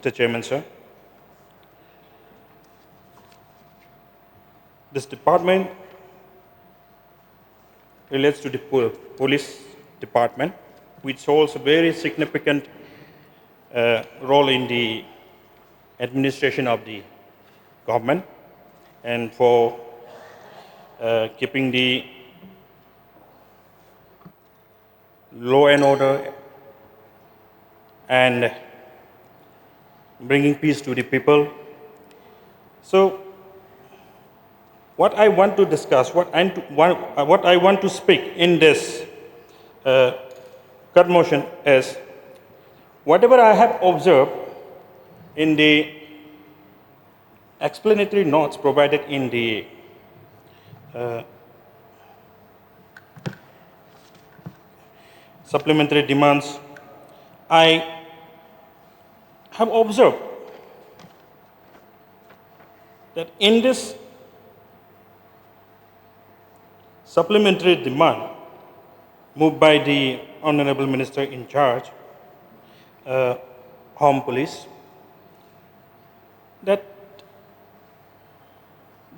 Mr. Chairman, sir. This department relates to the police department, which holds a very significant role in the administration of the government and for keeping the law and order and bringing peace to the people. So what I want to discuss, what I want to speak in this cut motion is whatever I have observed in the explanatory notes provided in the supplementary demands, I have observed that in this supplementary demand moved by the Honorable Minister in charge, Home Police, that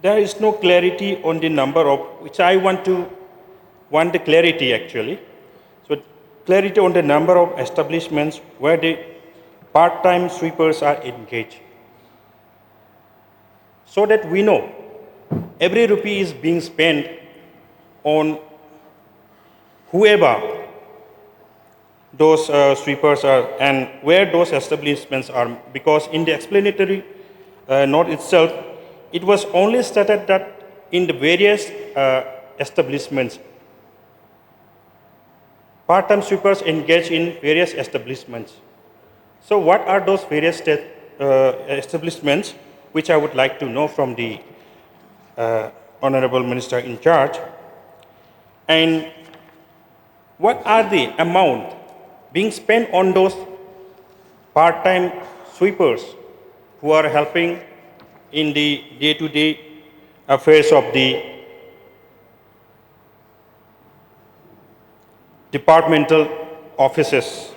there is no clarity on the number of, which I want the clarity actually. So clarity on the number of establishments where the part-time sweepers are engaged, so that we know every rupee is being spent on whoever those sweepers are and where those establishments are, because in the explanatory note itself, it was only stated that in the various establishments, part-time sweepers engage in various establishments. So what are those various establishments, which I would like to know from the Honorable Minister in charge, and what are the amount being spent on those part-time sweepers who are helping in the day-to-day affairs of the departmental offices.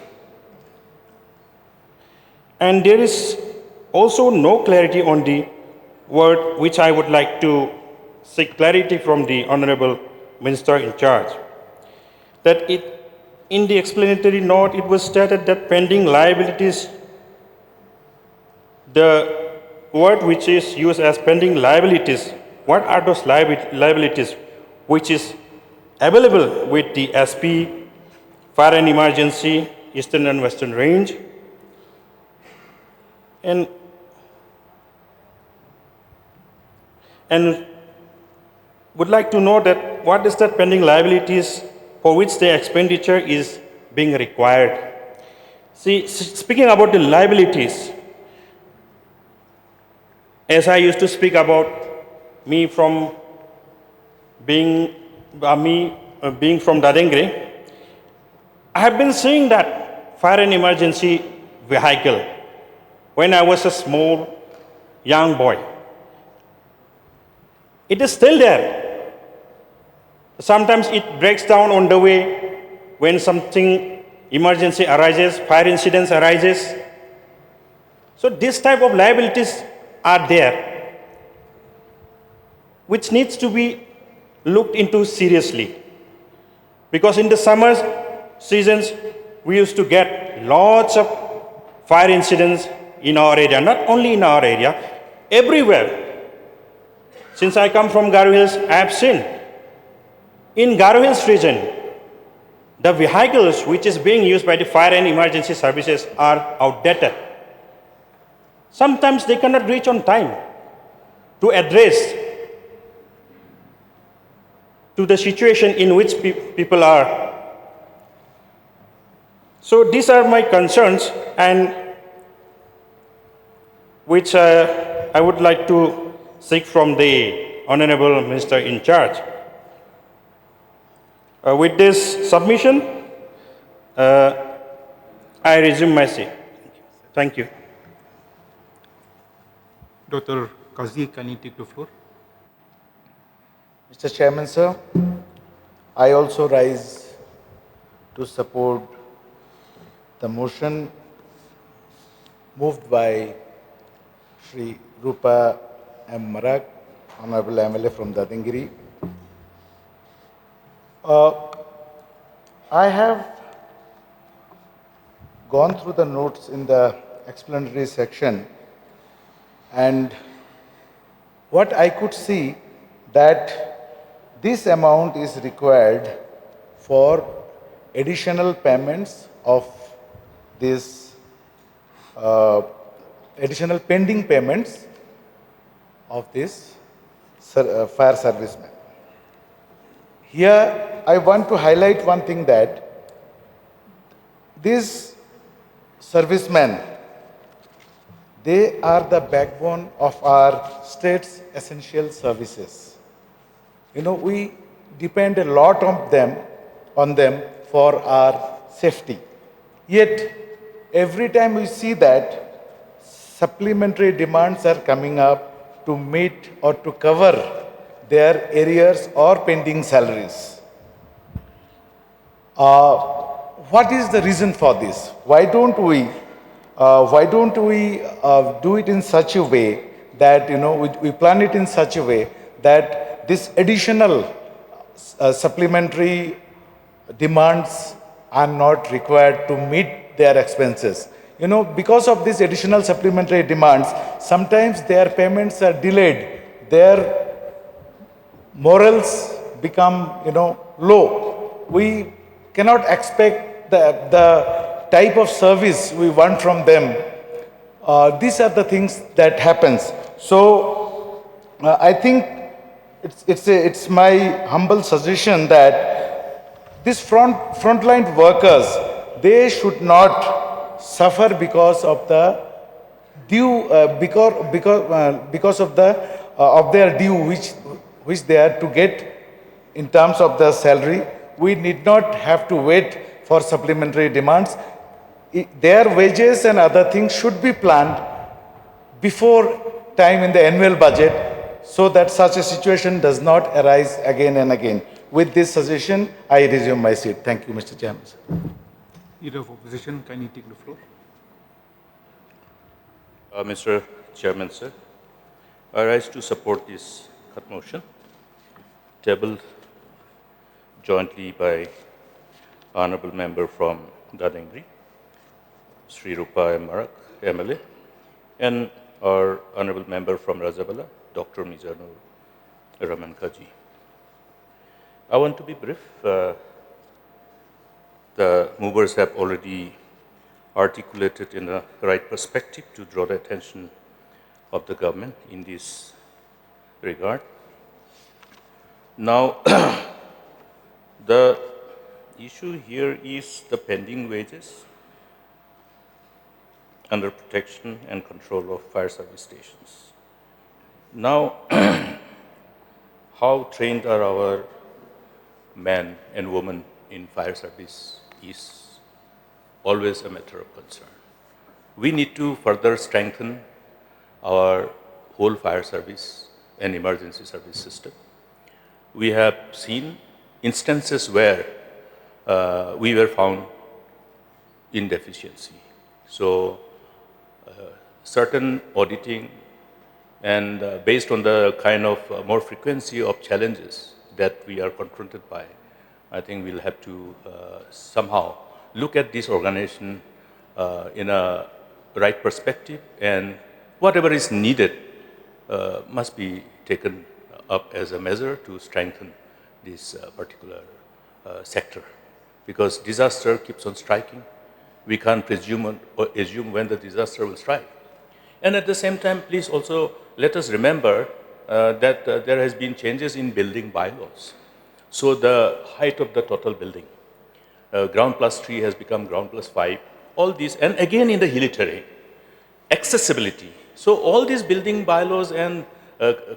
And there is also no clarity on the word, which I would like to seek clarity from the Honorable Minister in charge, that in the explanatory note, it was stated that pending liabilities, the word which is used as pending liabilities, what are those liabilities which is available with the SP, Fire and Emergency, Eastern and Western Range, and would like to know that what is that pending liabilities for which the expenditure is being required. See, speaking about the liabilities, as I used to speak about me from being from Dadengre, I have been seeing that fire and emergency vehicle when I was a small young boy. It is still there. Sometimes it breaks down on the way when something emergency arises, fire incidents arises. So this type of liabilities are there, which needs to be looked into seriously. Because in the summer seasons, we used to get lots of fire incidents in our area, not only in our area, everywhere. Since I come from Garo Hills, I have seen in Garo Hills region, the vehicles which is being used by the fire and emergency services are outdated. Sometimes they cannot reach on time to address to the situation in which people are. So these are my concerns, and which I would like to seek from the Honorable Minister in charge. With this submission, I resume my seat. Thank you. Dr. Kazi, can you take the floor? Mr. Chairman, sir, I also rise to support the motion moved by Shri Rupa M. Marak, Honorable MLA from Dadangiri. I have gone through the notes in the explanatory section, and what I could see that this amount is required for additional payments of this additional pending payments of this fire servicemen. Here I want to highlight one thing, that these servicemen, they are the backbone of our state's essential services. We depend a lot on them for our safety. Yet, every time we see that supplementary demands are coming up to meet or to cover their arrears or pending salaries. What is the reason for this? Why don't we do it in such a way that we plan it in such a way that this additional supplementary demands are not required to meet their expenses? Because of these additional supplementary demands, sometimes their payments are delayed. Their morals become low. We cannot expect the type of service we want from them. These are the things that happens. So I think it's my humble suggestion that these frontline workers, they should not suffer because of the due because of their due which they are to get in terms of the salary. We need not have to wait for supplementary demands. Their wages and other things should be planned before time in the annual budget, so that such a situation does not arise again and again. With this suggestion, I resume my seat. Thank you, Mr. Chairman. Leader of Opposition, kindly take the floor. Mr. Chairman, sir, I rise to support this cut motion, tabled jointly by Honorable Member from Dadangri, Sri Rupa M. Marak, MLA, and our Honorable Member from Rajabala, Dr. Mizanur Rahman Kaji. I want to be brief. The movers have already articulated in the right perspective to draw the attention of the government in this regard. Now, the issue here is the pending wages under protection and control of fire service stations. Now, how trained are our men and women in fire service is always a matter of concern. We need to further strengthen our whole fire service and emergency service system. We have seen instances where we were found in deficiency. So, certain auditing and based on the kind of more frequency of challenges that we are confronted by, I think we'll have to somehow look at this organization in a right perspective, and whatever is needed must be taken up as a measure to strengthen this particular sector. Because disaster keeps on striking. We can't presume or assume when the disaster will strike. And at the same time, please also let us remember that there has been changes in building bylaws. So the height of the total building, ground plus 3 has become ground plus 5, all these, and again in the hilly terrain, accessibility. So all these building bylaws and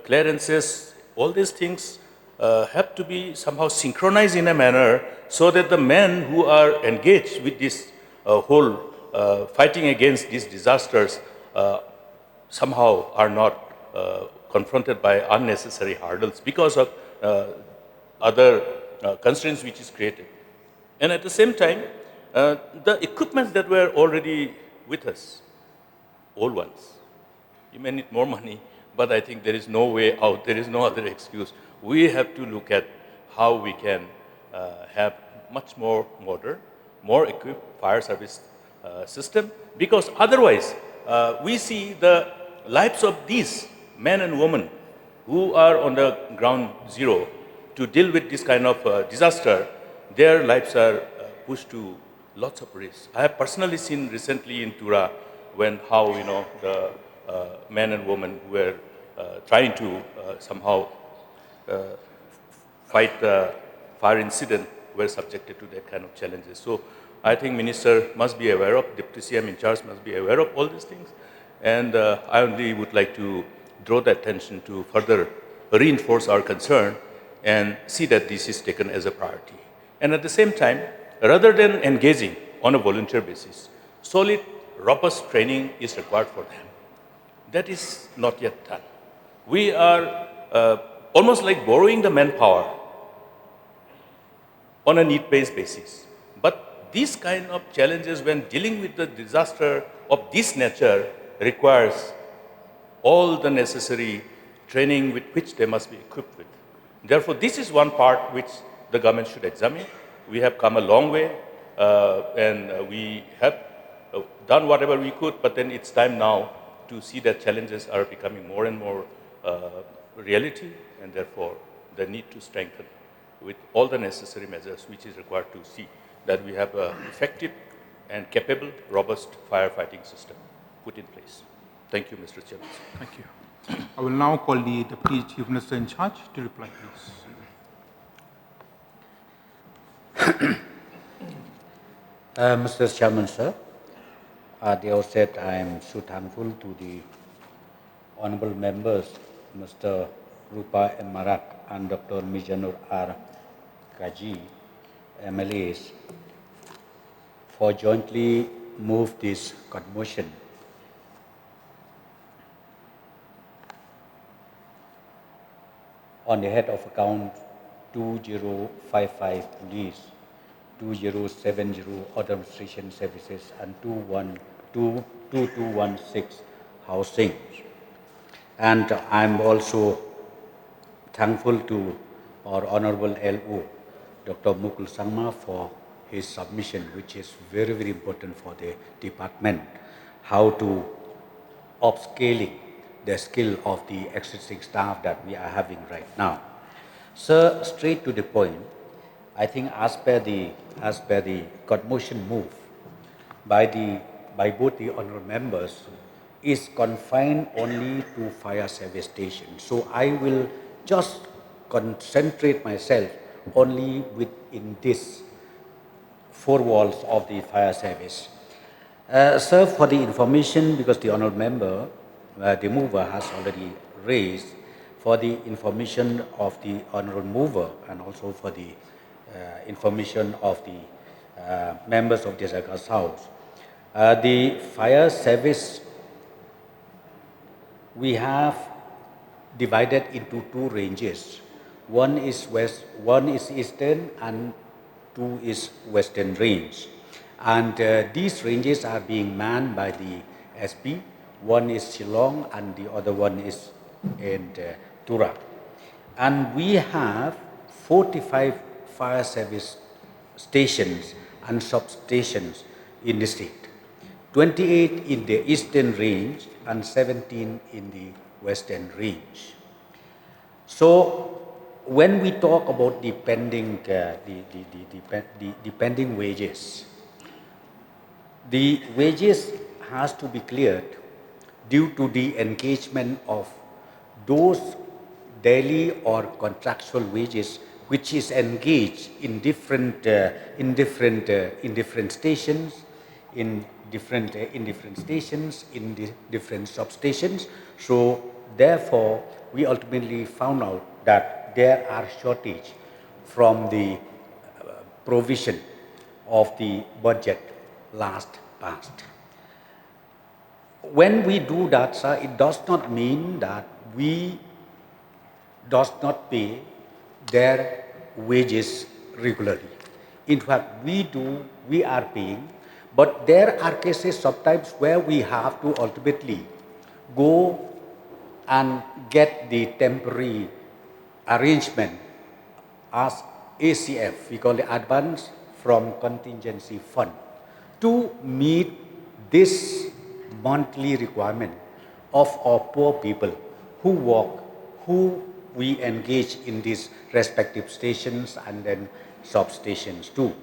clearances, all these things have to be somehow synchronized in a manner so that the men who are engaged with this whole fighting against these disasters somehow are not confronted by unnecessary hurdles because of other constraints which is created. And at the same time, the equipment that were already with us, old ones. You may need more money, but I think there is no way out. There is no other excuse. We have to look at how we can have much more modern, more equipped fire service system, because otherwise we see the lives of these men and women who are on the ground zero to deal with this kind of disaster. Their lives are pushed to lots of risks. I have personally seen recently in Tura when how the men and women who were trying to somehow fight the fire incident were subjected to that kind of challenges. So I think Minister must be aware of, Deputy CM in charge must be aware of all these things. And I only would like to draw the attention to further reinforce our concern and see that this is taken as a priority. And at the same time, rather than engaging on a volunteer basis, solid, robust training is required for them. That is not yet done. We are almost like borrowing the manpower on a need-based basis. But these kind of challenges when dealing with the disaster of this nature requires all the necessary training with which they must be equipped with. Therefore, this is one part which the government should examine. We have come a long way and we have done whatever we could, but then it's time now to see that challenges are becoming more and more reality, and therefore the need to strengthen with all the necessary measures which is required to see that we have an effective and capable, robust firefighting system put in place. Thank you, Mr. Chairman. Thank you. I will now call the Deputy Chief Minister in charge to reply, please. Mr. Chairman, sir, at the outset, I am so thankful to the honorable members, Mr. Rupa M. Marak and Dr. Mijanur R. Kaji, MLAs, for jointly move this motion. On the head of account 2055 Police, 2070 Administration Services, and 2216 Housing. And I'm also thankful to our Honorable LO, Dr. Mukul Sangma, for his submission, which is very, very important for the department, how to upscaling the skill of the existing staff that we are having right now. Sir, straight to the point, I think as per the motion move by both the honorable members is confined only to fire service stations. So I will just concentrate myself only within this four walls of the fire service. Sir, for the information, because the honorable member, the mover has already raised, for the information of the honorable mover and also for the information of the members of this August House, the fire service we have divided into two ranges. One is eastern and two is western range. And these ranges are being manned by the SP. One is Shillong and the other one is in Tura. And we have 45 fire service stations and substations in the state. 28 in the eastern range and 17 in the western range. So when we talk about the pending wages, the wages has to be cleared due to the engagement of those daily or contractual wages which is engaged in different stations, in different substations. So therefore, we ultimately found out that there are shortage from the provision of the budget last passed. When we do that, sir, it does not mean that we does not pay their wages regularly. In fact, we are paying, But there are cases sometimes where we have to ultimately go and get the temporary arrangement as ACF, we call it Advance from Contingency Fund, to meet this monthly requirement of our poor people who work, who we engage in these respective stations and then substations too.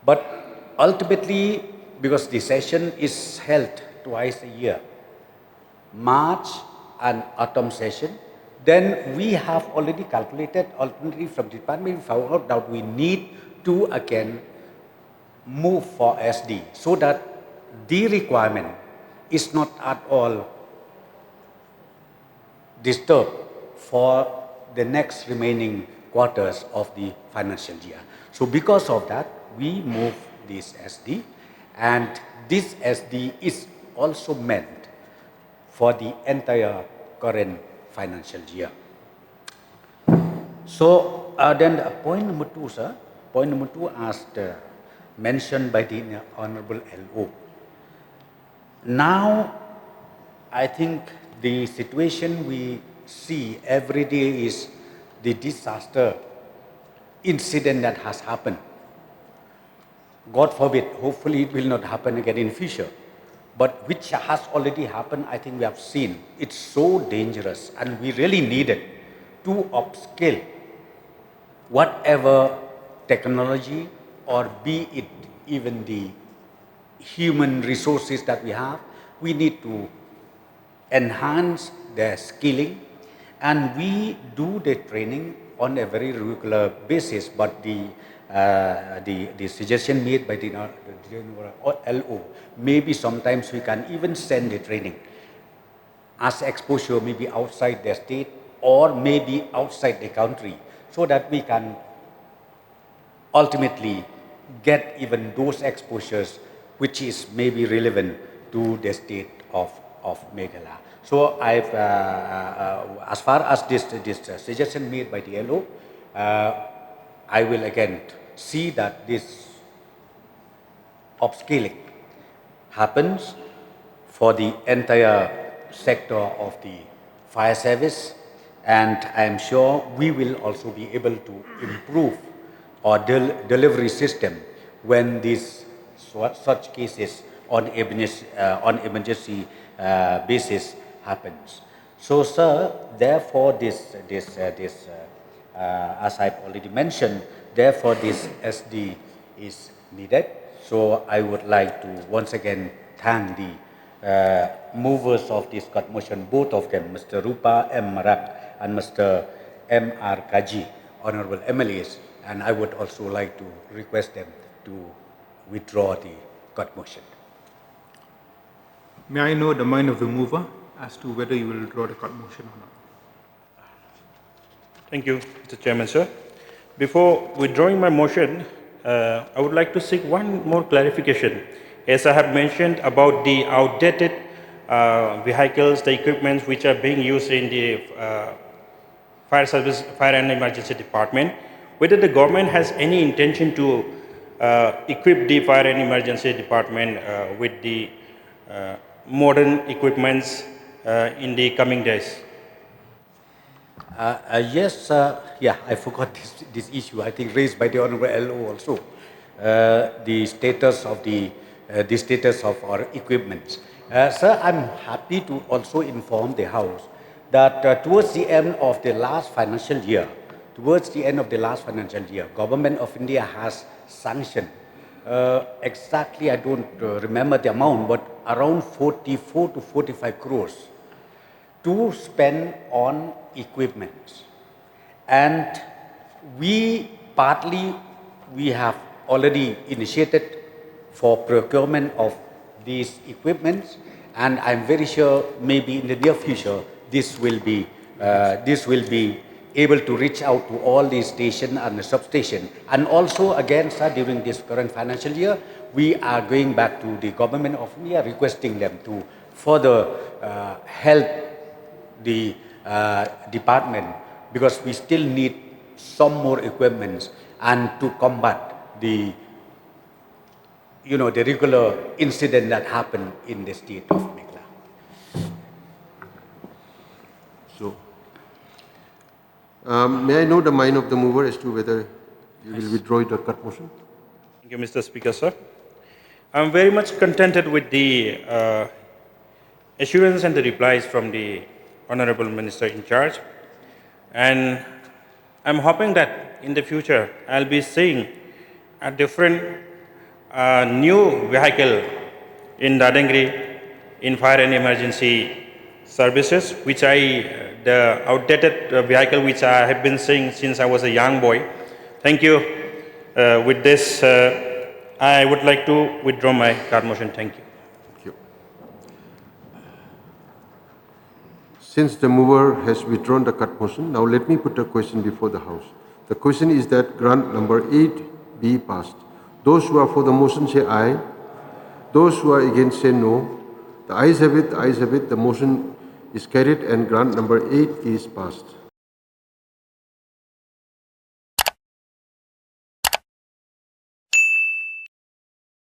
But ultimately, because the session is held twice a year, March and autumn session, then we have already calculated ultimately from the department, we found out that we need to again move for SD so that the requirement is not at all disturbed for the next remaining quarters of the financial year. So because of that, we move this SD, and this SD is also meant for the entire current financial year. So then point number two, sir. Point number two, as mentioned by the Honorable LO. Now, I think the situation we see every day is the disaster incident that has happened. God forbid, hopefully it will not happen again in future. But which has already happened, I think we have seen. It's so dangerous, and we really needed to upscale whatever technology, or be it even the human resources that we have. We need to enhance their skilling, and we do the training on a very regular basis. But the suggestion made by the LO, maybe sometimes we can even send the training as exposure, maybe outside the state or maybe outside the country, so that we can ultimately get even those exposures which is maybe relevant to the state of Meghalaya. So I've, as far as this suggestion made by the LO, I will again see that this upscaling happens for the entire sector of the fire service, and I am sure we will also be able to improve our delivery system when these such cases on emergency basis happens. So, sir, therefore, as I've already mentioned, therefore this SD is needed. So I would like to once again thank the movers of this court motion, both of them, Mr. Rupa M. Marak and Mr. M. R. Kaji, honorable MLAs, and I would also like to request them to withdraw the court motion. May I know the mind of the mover as to whether you will withdraw the court motion or not? Thank you, Mr. Chairman, sir. Before withdrawing my motion, I would like to seek one more clarification. As I have mentioned about the outdated vehicles, the equipments which are being used in the fire and emergency department, whether the government has any intention to equip the fire and emergency department with the modern equipments in the coming days. Yes, yeah, I forgot this issue, I think raised by the Honorable LO also. The status of our equipment. Sir, I'm happy to also inform the House that towards the end of the last financial year, Government of India has sanctioned exactly, I don't remember the amount, but around 44 to 45 crores to spend on equipment. And we have already initiated for procurement of these equipments, and I'm very sure maybe in the near future this will be able to reach out to all these stations and the substation. And also again, sir, during this current financial year, we are going back to the Government of India requesting them to further help the department, because we still need some more equipments and to combat the the regular incident that happened in the state of Meghalaya. So, may I know the mind of the mover as to whether you will withdraw the cut motion? Thank you, Mr. Speaker, sir. I'm very much contented with the assurance and the replies from the Honorable Minister in charge. And I'm hoping that in the future, I'll be seeing a different new vehicle in Dadangri in fire and emergency services, the outdated vehicle which I have been seeing since I was a young boy. Thank you. With this, I would like to withdraw my card motion. Thank you. Thank you. Since the mover has withdrawn the cut motion, now let me put a question before the House. The question is that grant number 8 be passed. Those who are for the motion say aye. Those who are against say no. The ayes have it, the ayes have it. The motion is carried and grant number 8 is passed.